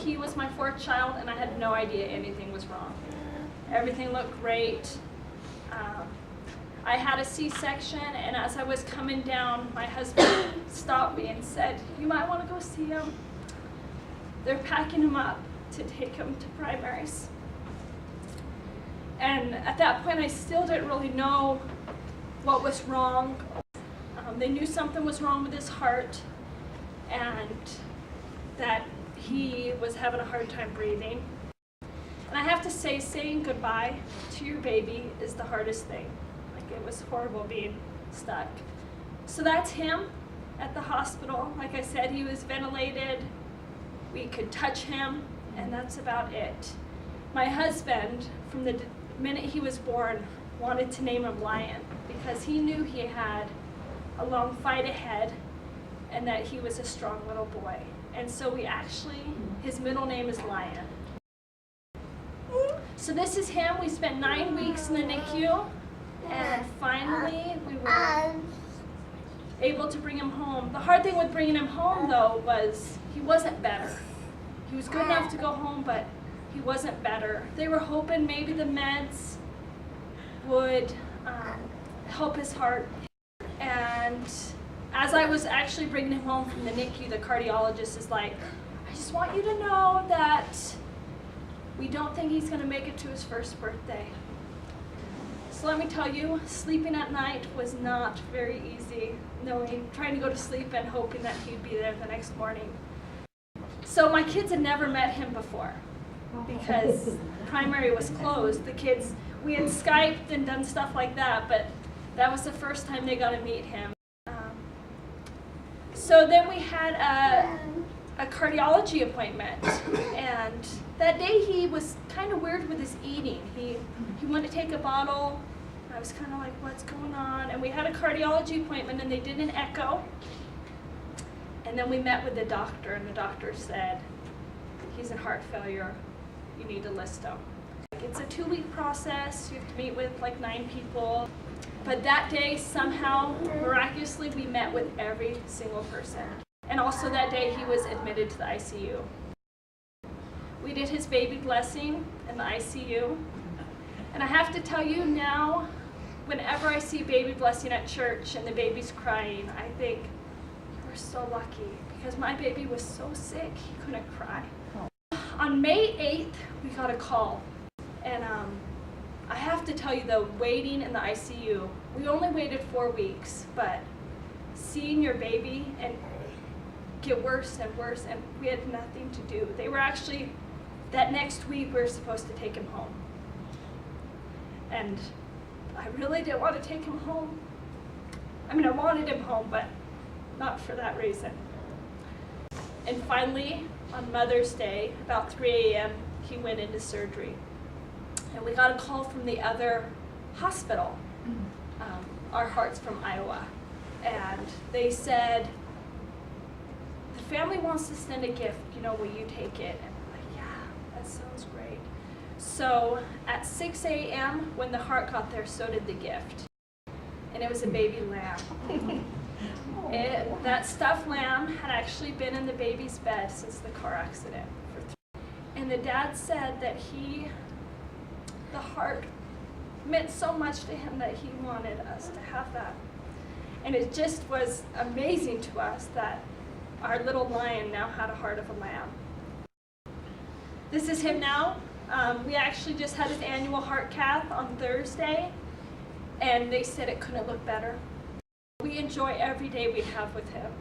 he was my fourth child, and I had no idea anything was wrong. Everything looked great. I had a C-section, and as I was coming down, my husband stopped me and said, "You might want to go see him. They're packing him up to take him to primaries." And at that point, I still didn't really know what was wrong. They knew something was wrong with his heart, and that he was having a hard time breathing. And I have to say, saying goodbye to your baby is the hardest thing. Like, it was horrible being stuck. So that's him at the hospital. Like I said, he was ventilated. We could touch him, and that's about it. My husband, from the minute he was born, wanted to name him Lion because he knew he had a long fight ahead and that he was a strong little boy. And so we actually, his middle name is Lion. So this is him. We spent 9 weeks in the NICU, and finally we were able to bring him home. The hard thing with bringing him home, though, was he wasn't better. He was good enough to go home, but he wasn't better. They were hoping maybe the meds would help his heart. And as I was actually bringing him home from the NICU, the cardiologist is like, "I just want you to know that we don't think he's going to make it to his first birthday." So let me tell you, sleeping at night was not very easy, trying to go to sleep and hoping that he'd be there the next morning. So my kids had never met him before because primary was closed. The kids, we had Skyped and done stuff like that, but that was the first time they got to meet him. So then we had a cardiology appointment, and that day he was kind of weird with his eating. He wanted to take a bottle. I was kind of like, what's going on? And we had a cardiology appointment, and they did an echo. And then we met with the doctor, and the doctor said, "He's in heart failure. You need to list him." It's a 2-week process. You have to meet with like 9 people. But that day, somehow, miraculously, we met with every single person. And also that day, he was admitted to the ICU. We did his baby blessing in the ICU. And I have to tell you now, whenever I see baby blessing at church and the baby's crying, I think, we're so lucky, because my baby was so sick, he couldn't cry. On May 8th, we got a call. And I have to tell you, though, waiting in the ICU, we only waited 4 weeks, but seeing your baby and get worse and worse, and we had nothing to do. They were actually, that next week, we were supposed to take him home. And I really didn't want to take him home. I mean, I wanted him home, but not for that reason. And finally, on Mother's Day, about 3 a.m., he went into surgery. And we got a call from the other hospital, Our Heart's from Iowa. And they said, "The family wants to send a gift, will you take it?" And I'm like, "Yeah, that sounds great." So at 6 a.m., when the Heart got there, so did the gift. And it was a baby lamb. That stuffed lamb had actually been in the baby's bed since the car accident. And the dad said that the Heart meant so much to him that he wanted us to have that. And it just was amazing to us that our little Lion now had a heart of a lamb. This is him now. We actually just had his annual heart cath on Thursday, and they said it couldn't look better. We enjoy every day we have with him.